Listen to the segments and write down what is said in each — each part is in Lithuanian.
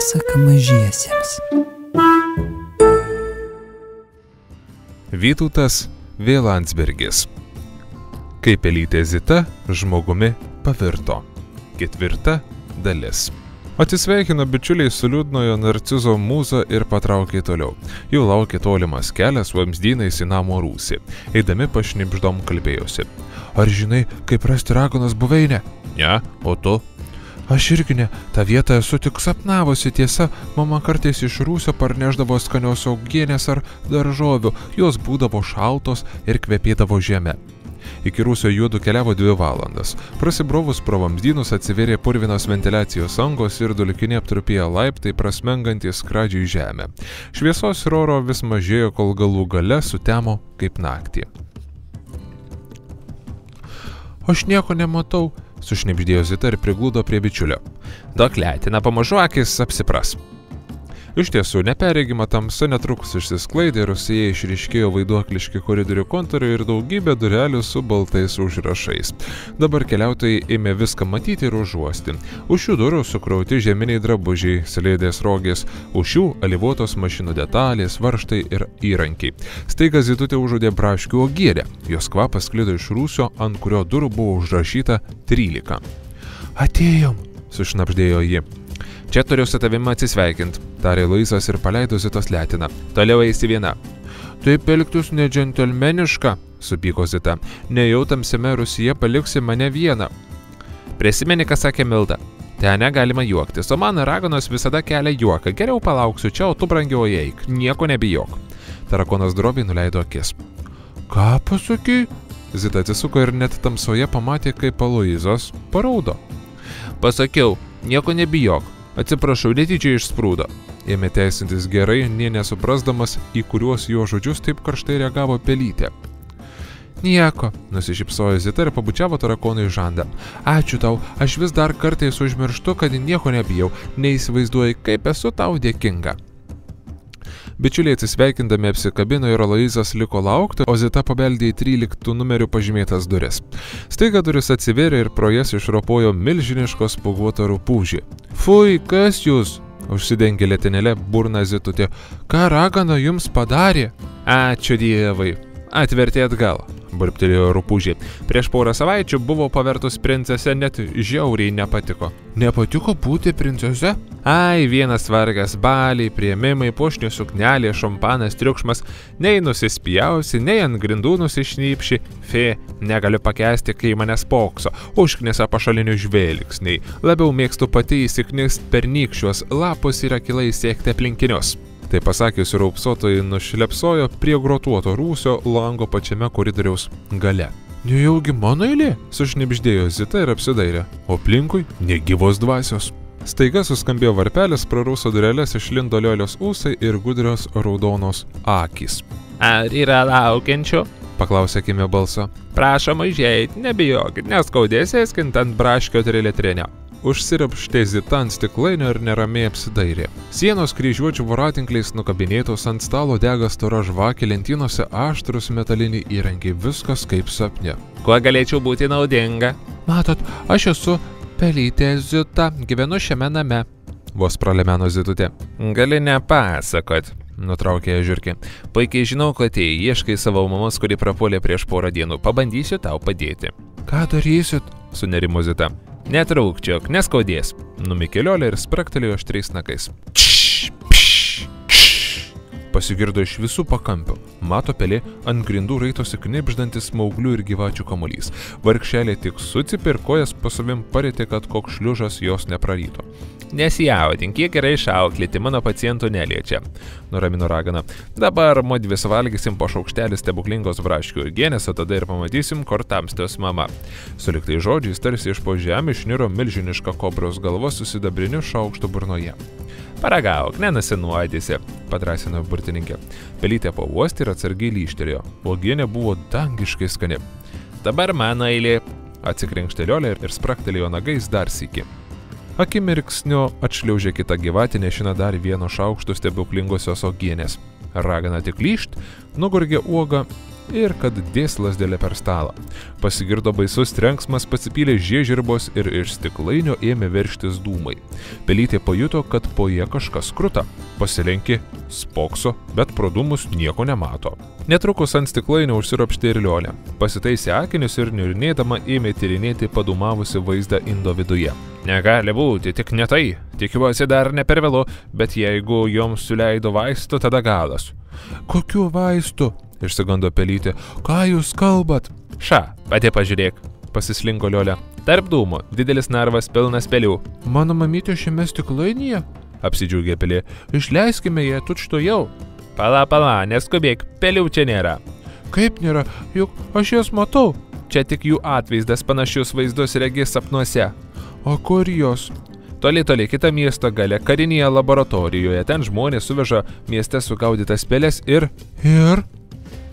pasaka mažiesiems. Vytautas V. Landsbergis. Kaip pelytė Zita žmogumi pavirto. 4 dalis. Atsisveikino bičiuliai su liūdnojo narcizo mūza ir patraukė toliau. Jau laukė tolimas kelias vamzdynais į namo rūsį. Eidami pašnibždom kalbėjosi. Ar žinai, kaip rasti raganos buveinę? Ne, o tu? Aš irgi ne, tą vietą esu tik sapnavusi, tiesa, mama kartais iš rūsio parneždavo skanios augienės ar daržovių, jos būdavo šaltos ir kvepėdavo žeme. Iki rūsio juodu keliavo 2 valandas. Prasibrovus pro vamzdynus atsivėrė purvinos ventiliacijos angos ir dulkinė aptrupėjo laiptai prasmengantys skradžiai žemę. Šviesos ir oro vis mažėjo, kol galų gale sutemo kaip naktį. Aš nieko nematau, sušnibždėjo Zita ir priglūdo prie bičiulio. Dokletina, pamažu akis apsipras. Iš tiesų, neperregima tamsa netrukus išsisklaidė, rūsyje išryškėjo vaiduokliški koridorių kontūrai ir daugybė durelių su baltais užrašais. Dabar keliautojai ėmė viską matyti ir užuosti. Už šių durų sukrauti žieminiai drabužiai, slėdės rogės, už jų alyvuotos mašinų detalės, varžtai ir įrankiai. Staiga Zitutė užuodė braškių uogienę. Jos kvapas sklido iš rūsio, ant kurio durų buvo užrašyta 13. Atėjom, sušnabždėjo ji. Čia turiu su tavimi atsisveikint, tarė Luisas ir paleido Zitos letiną. Toliau eisi viena. Taip elgtis nedžentelmeniška, supyko Zita. Nejau tamsiame rūsyje paliksi mane vieną. Prisimeni, ką sakė Milda. Ten galima juoktis, o man raganos visada kelia juoką. Geriau palauksiu čia, o tu brangioji eik. Nieko nebijok. Tarakonas drobiai nuleido akis. Ką pasakai? Zita atsisuko ir net tamsoje pamatė, kaip Luisas paraudo. Pasakiau, nieko nebijok. Atsiprašau, netyčia išsprūdo. Ėmė teisintis gerai, nė nesuprasdamas, į kuriuos jo žodžius taip karštai reagavo pelytė. Nieko, nusišypsojo Zita ir pabučiavo tarakonui žandą. Ačiū tau, aš vis dar kartais užmirštu, kad nieko nebijau, neįsivaizduoji, kaip esu tau dėkinga. Bičiuliai atsisveikindami apsikabino ir Aloizas liko laukti, o Zita pabeldė į 13 numerių pažymėtas duris. Staiga duris atsivėrė ir pro jas išropojo milžiniškos spuoguoto rupūžį. Fui, kas jūs? Užsidengė letenėlę burna Zitutė. Ką ragana jums padarė? Ačiū Dievai. Atvertė atgal, burptelėjo rupūžį. Prieš porą savaičių buvo pavertus princese, net žiauriai nepatiko. Nepatiko būti princese? Ai, vienas vargas, baliai, priėmimai, puošnių suknelė, šampanas, triukšmas, nei nusispjausi, nei ant grindų nusišnypši. Fė, negaliu pakęsti, kai mane spokso, užknisa pašalinių žvelgsniai. Labiau mėgstu pati įsiknist pernykščios lapus ir akilai siekti aplinkinius. Tai pasakiusi raupsotojai nušlepsojo prie grotuoto rūsio lango pačiame koridoriaus gale. Nejaugi mano eilė, sušnibždėjo Zita ir apsidairė, o aplinkui negyvos dvasios. Staiga suskambėjo varpelis, pro rūso dureles išlindo liolios ūsai ir gudrios raudonos akys. Ar yra laukiančių? Paklausė Kimio balsą. Prašom užeit, nebijokit, neskaudės ėskint ant braškio triletrinio. Užsirapštė Zita ant stiklainio ir neramiai apsidairė. Sienos kryžiuočių voratinkliais nukabinėtos, ant stalo dega stora žvakė, lentynose aštrus metaliniai įrankiai, viskas kaip sapne. Kuo galėčiau būti naudinga? Matot, aš esu pelytė Zita, gyvenu šiame name. Vos pralemeno Zitutė. Gali nepasakot, nutraukė žiurkė. Puikiai žinau, kad ieškai savo mamos, kuri prapuolė prieš porą dienų. Pabandysiu tau padėti. Ką darysit? Sunerimo Zita. Netraukčiok, neskaudės. Numikeliolė ir spraktelėjo aštriais nakais. Pasigirdo iš visų pakampių. Mato pelė ant grindų raitosi knibždantis smauglių ir gyvačių kamuolys. Vargšelė tik sucipė ir kojas po savim parėtė, kad koks šliužas jos nepraryto. Nesijaudink, kiek gerai išauklėti, mano pacientų neliečia, nuramino ragana. Dabar mudvi suvalgysim po šaukštelį stebuklingos braškių uogienės, o tada ir pamatysim, kur tamstos mama. Suliktai žodžiais tarsi iš po žemės išniro milžiniška kobros galva su sidabriniu šaukštu burnoje. Paragauk, nenusinuodysi, padrąsino burtininkė. Pelytė pauostė ir atsargiai lyštelėjo. Uogienė buvo dangiškai skani. Dabar mano eilė, atsikrenkšteliolė ir spraktelėjo nagais dar sykį. Akimirksniu atšliaužė kitą gyvatį, nešina dar vieno šaukštų stebuklingosios uogienės. Ragana tik lyšt, nugurgė uogą ir kad dės lasdelę per stalą. Pasigirdo baisus trenksmas, pasipylė žiežirbos ir iš stiklainio ėmė verštis dūmai. Pelytė pajuto, kad po jie kažkas kruta. Pasilenkė, spokso, bet pro dūmus nieko nemato. Netrukus ant stiklainio užsiropštė ir Liolė. Pasitaisė akinius ir niurnėdama ėmė tyrinėti padūmavusi vaizdą indo viduje. Negali būti, tik ne tai. Tikiuosi dar ne per vėlu, bet jeigu joms suleido vaistų, tada galas. Kokiu vaistu? Išsigando Pelytė. Ką jūs kalbat? Ša, pati pažiūrėk, pasislinko Liolė. Tarp dūmų, didelis narvas pilnas pelių. Mano mamytė šiame stiklainyje? Apsidžiaugė Pelė. Išleiskime ją tučtuojau. Pala, neskubėk, pelių čia nėra. Kaip nėra? Juk aš jas matau. Čia tik jų atvaizdas, panašius vaizdus regi sapnuose. O kur jos? Toli, kita miesto gale, karinėje laboratorijoje. Ten žmonės suveža mieste sugaudytas pelės ir...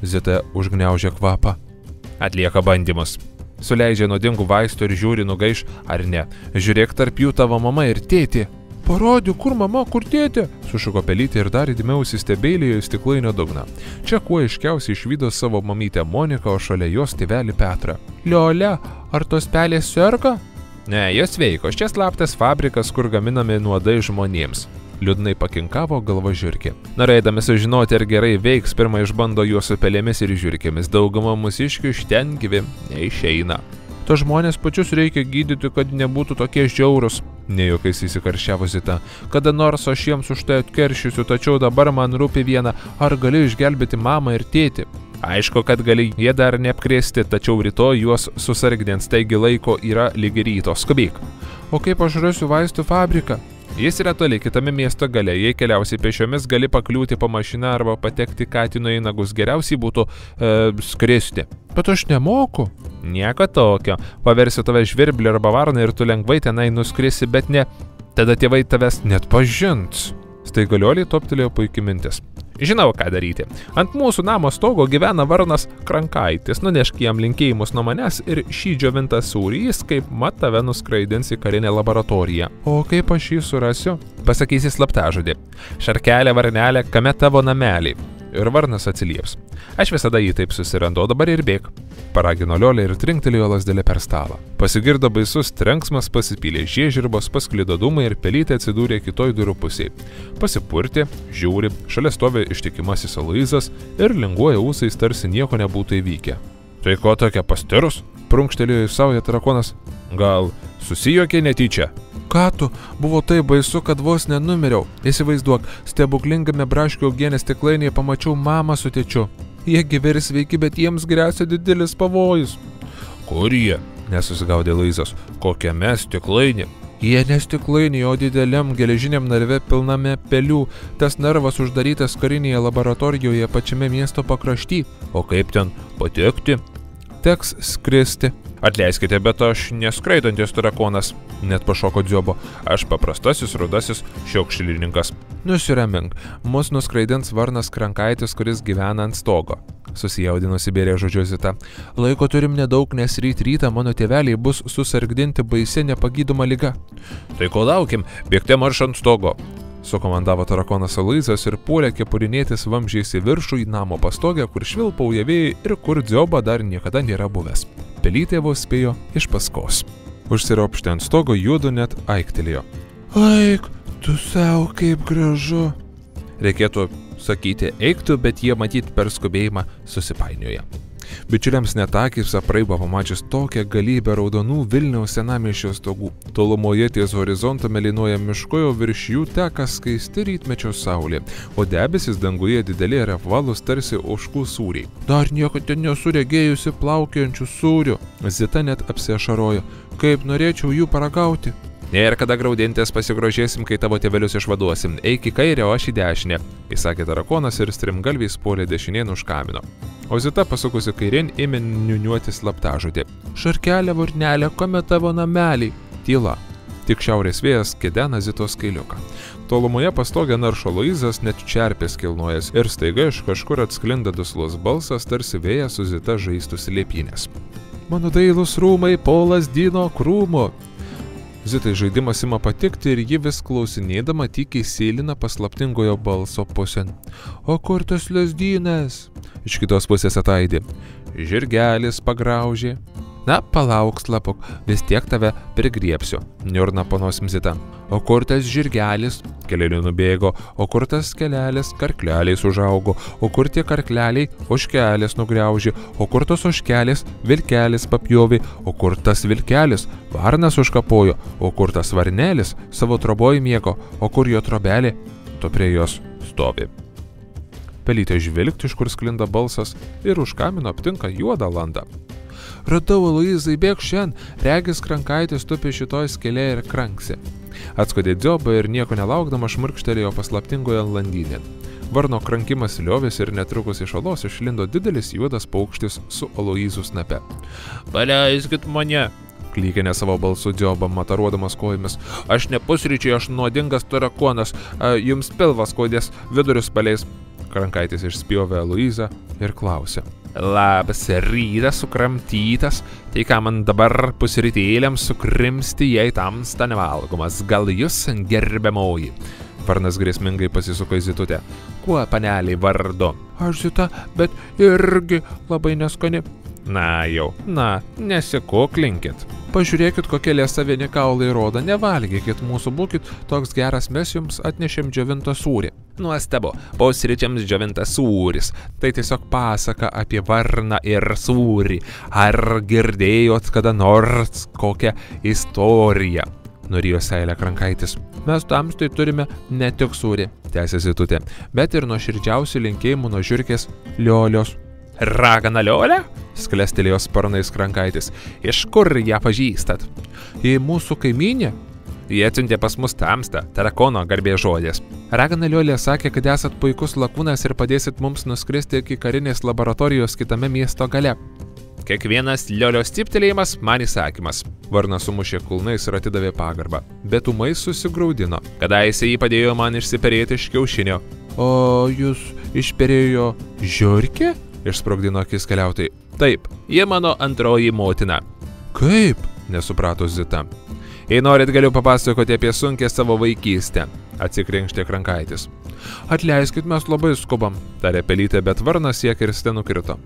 Zita užgniaužė kvapą. Atlieka bandymus. Suleidžia nuodingų vaistų ir žiūri nugaiš ar ne. Žiūrėk, tarp jų tavo mama ir tėtė. Parodyk, kur mama, kur tėtė? Sušuko Pelytė ir dar įdėmiau įsistebeilėjo į stiklainio dugną. Čia kuo aiškiausiai išvydo savo mamytę Moniką, o šalia jos tėvelį Petrą. Liole, ar tos pelės serga? Ne, jos sveikos. Čia slaptas fabrikas, kur gaminami nuodai žmonėms. Liūdnai pakinkavo galva žiurkė. Norėdami sužinoti, ar gerai veiks, pirmą išbando juos su pelėmis ir žiurkėmis. Dauguma mūsiškių iš ten gyvi neišeina. To žmonės pačius reikia gydyti, kad nebūtų tokie žiaurūs. Nejokais įsikarščiavo Zita. Kada nors aš jiems už tai atkeršysiu, tačiau dabar man rūpi viena, ar gali išgelbėti mamą ir tėtį. Aišku, kad gali, jie dar neapkrėsti, tačiau rytoj juos susargdins, taigi laiko yra lygi ryto. Skubėk. O kaip aš rasiu vaistų fabriką? Jis yra toli kitame miesto gale, jei keliausiai pešiomis gali pakliūti po mašiną arba patekti katino į nagus, geriausiai būtų skristi. Bet aš nemoku. Nieko tokio, paversiu tave žvirblį arba varną ir tu lengvai tenai nuskrisi, bet ne, tada tėvai tavęs net pažins. Staiga Liolei toptelėjo puikiai mintis. Žinau, ką daryti. Ant mūsų namo stogo gyvena varnas Krankaitis. Nunešk jam linkėjimus nuo manęs ir šį džiovintą sūrį jis kaip mat tave nuskraidins į karinę laboratoriją. O kaip aš jį surasiu? Pasakysi slaptažodį. Šarkelė, varnelė, kame tavo nameliai? Ir varnas atsilieps. Aš visada jį taip susirandu, o dabar ir bėk. Paragino Liolė ir trinktelėjo lasdelę per stalą. Pasigirdo baisus trenksmas, pasipylė žiežirbos, pasklido dūmai ir Pelytė atsidūrė kitoj durų pusėje. Pasipurtė, žiūri, šalia stovi ištikimasis Aloyzas ir linguoja ūsais, tarsi nieko nebūtų įvykę. Tai ko tokia pastirus? Prunkštelėjo į saują tarakonas. Gal susijuokė netyčia? Ką tu? Buvo taip baisu, kad vos nenumiriau. Įsivaizduok, stebuklingame braškių augienės stiklainėje pamačiau mamą su tėčiu. Jie gyvi ir sveiki, bet jiems gresia didelis pavojus. Kur jie? Nesusigaudė Aloyzas. Kokiame stiklainė? Jie ne stiklainė, o dideliam geležiniam narve pilname pelių. Tas narvas uždarytas karinėje laboratorijoje pačiame miesto pakrašty. O kaip ten patekti? Teks skristi. Atleiskite, bet aš neskraidantis tarakonas. Net pašoko Dziobo. Aš paprastasis, rudasis šiaukšlininkas. Nusiramink. Mus nuskraidins varnas Krankaitis, kuris gyvena ant stogo. Susijaudinusi bėrė žodžiu Zita. Laiko turim nedaug, nes rytą mano tėveliai bus susargdinti baisia nepagydoma liga. Tai ko laukim, bėgte marš ant stogo. Sukomandavo tarakonas Aloyzas ir puolė kepurinėtis vamzdžiais į viršų į namo pastogę, kur švilpauja vėjai ir kur Dzioba dar niekada nėra buvęs. Pelytė vos spėjo iš paskos. Užsiropštė ant stogo, juodu net aiktelėjo. Aik, tu savo kaip gražu. Reikėtų sakyti eiktų, bet jie matyt per skubėjimą susipainioja. Bičiuliams net akys apraibo pamačius tokią galybę raudonų Vilniaus senamiesčio stogų. Tolumoje ties horizonto mėlynoja miško, o virš jų teka skaisti rytmečio saulė, o debesis danguje dideli ir apvalūs tarsi ožkų sūriai. Dar niekada nesu regėjusi plaukiojančių sūrių. Zita net apsiašarojo. Kaip norėčiau jų paragauti. Ir kada graudintis pasigrožėsim, kai tavo tėvelius išvaduosim. Eik į kairę, o aš į dešinę, įsakė tarakonas ir strimgalviais puolė dešinėn už kamino. O Zita pasukusi kairėn ėmė niuniuoti slaptažodį. Šarkelė, varnelė, kame tavo nameliai? Tyla. Tik šiaurės vėjas kedena Zitos kailiuką. Tolumoje pastogė naršo Aloyzas, net čerpės kilnojas ir staiga iš kažkur atsklinda duslus balsas, tarsi vėjas su Zita žaistų slėpynės. Mano dailus rūmai po Lazdino krūmo. Zitai žaidimas ima patikti ir ji vis klausinėdama tykiai sėlina paslaptingojo balso pusėn. O kur tas lazdynas? Iš kitos pusės ataidė. Žirgelis pagraužė. Na, palauk, slapuk, vis tiek tave prigriepsiu, niurna panosim Zita. O kur tas žirgelis? Keleliu nubėgo, o kur tas kelelis karkleliais užaugo, o kur tie karkleliai ožkelis nugriaužė, o kur tos ožkelis vilkelis papjovė, o kur tas vilkelis varnas užkapojo, o kur tas varnelis savo troboj miego, o kur jo trobelė, to prie jos stovi. Pelytė žvilgti, iš kur sklinda balsas, ir už kamino aptinka juodą landą. Radau, Aloyzai, bėk šiandien, regis Krankaitis tupi šitoj skėlė ir kranksi. Atskodė Dzioba ir nieko nelaukdama šmurkštelėjo paslaptingoje landynėn. Varno krankimas liovėsi ir netrukus iš olos išlindo didelis juodas paukštis su Aloyzu snape. Paleiskit mane, klykė ne savo balsu Dzioba, mataruodamas kojomis. Aš ne pusryčiai, aš nuodingas tarakonas, jums pilvas kodės, vidurius paleis. Krankaitis išspjovė Aloyzą ir klausė. Labas rytas sukramtytas, tai ką man dabar pusrytėliams sukrimsti, jei tamsta nevalgomas, gal jūs gerbiamoji? Varnas grėsmingai pasisuko į Zitutę. Kuo paneliai vardu? Aš Zita, bet irgi labai neskani. Na jau, nesikuklinkit. Pažiūrėkit, kokie liesa vieni kaulai rodo, nevalgykit mūsų, būkit toks geras, mes jums atnešėm džiovintą sūrį. Nuostabu, pusryčiams džiovintas sūris. Tai tiesiog pasaka apie varną ir sūrį. Ar girdėjot kada nors kokią istoriją? Nurijo seilę Krankaitis. Mes tamstai turime ne tik sūrį, tęsė Zitutė, bet ir nuoširdžiausių linkėjimų nuo žiurkės Liolios. Ragana Liolė? Sklestelėjo sparnais Krankaitis. Iš kur ją pažįstat? Į mūsų kaimynę? Jie atsiuntė pas mus tamstą, tarakono garbės žodės. Ragana Liolė sakė, kad esat puikus lakūnas ir padėsit mums nuskristi iki karinės laboratorijos kitame miesto gale. Kiekvienas Liolios cyptelėjimas man įsakymas. Varnas sumušė kulnais ir atidavė pagarbą, bet ūmai susigraudino. Kadaise jį padėjo man išsiperėti iš kiaušinio. O jūs išperėjo žiurkė? Išsprogdino akis keliautojai. Taip, jie mano antroji motina. Kaip? Nesuprato Zita. Jei norit, galiu papasakoti apie sunkę savo vaikystę, atsikrenkštė Krankaitis. Atleiskit, mes labai skubam, tarė Pelytė, bet varnas ją kirste nukrito.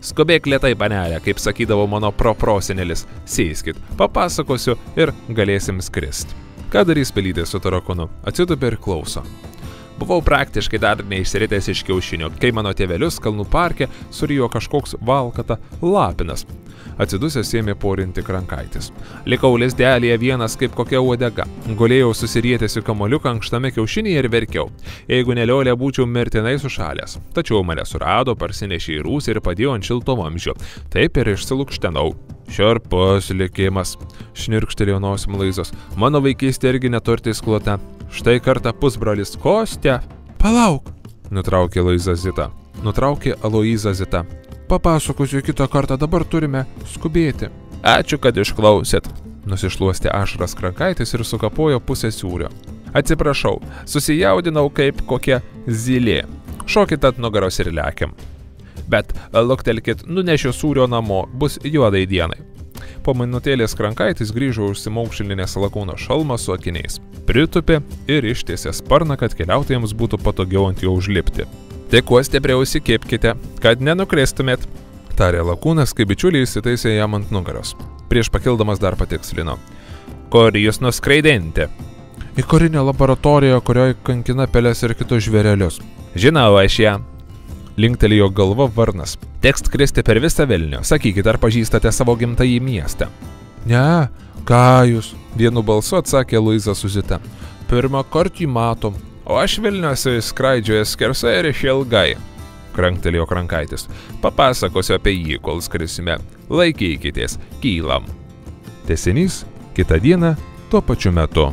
Skubėk lėtai, panelė, kaip sakydavo mano prosenelis. Sėskit, papasakosiu ir galėsim skrist. Ką darys Pelytė su tarakonu? Atsitupė ir klauso. Buvau praktiškai dar neišsiritęs iš kiaušinio, kai mano tėvelius kalnų parke surijo kažkoks valkata lapinas. Atsidusęs ėmė porinti Krankaitis. Likau lizdelėje vienas kaip kokia uodega. Gulėjau susirietęs į kamoliuką ankštame kiaušinėje ir verkiau. Jeigu ne Liolė, būčiau mirtinai sušalęs. Tačiau mane surado, parsinešė į rūsį ir padėjo ant šilto vamzdžio. Taip ir išsilukštenau. Šiurpus likimas, šnirkštelėjo nosim Aloyzas. Mano vaikystė irgi neturtais klota. Štai kartą pusbrolis Kostė. Palauk, nutraukė Aloyza Zita. Papasakosiu kitą kartą, dabar turime skubėti. Ačiū, kad išklausėt. Nusišluostė ašaras Krankaitis ir sukapojo pusę sūrio. Atsiprašau, susijaudinau kaip kokia zylė. Šokit ant nugaros ir lekiam. Bet luktelkit, nunešiu sūrio namo, bus juodai dienai. Po minutėlės Krankaitis grįžo užsimaukšlinės lakūno šalmą su akiniais. Pritupė ir ištiesė sparną, kad keliautojams būtų patogiau ant jo užlipti. Tik kuo stipriau įsikibkite, kad nenukristumėt, tarė lakūnas, kai bičiuliai įsitaisė jam ant nugaros. Prieš pakildamas dar patikslino. Kur jūs nuskraidinti? Į karinę laboratoriją, kurioje kankina pelės ir kitus žvėrelius. Žinau aš ją. Linktelėjo galva varnas. Teks skristi per visą Vilnių. Sakykit, ar pažįstate savo gimtąjį miestą? Ne, ką jūs? Vienu balsu atsakė Aloyza su Zita. Pirmą kartą jį matom. O aš Vilniuose skraidžioju skersai ir išilgai. Kranktelėjo Krankaitis. Papasakosiu apie jį, kol skrisime. Laikykitės, kylam. Tęsinys kitą dieną tuo pačiu metu.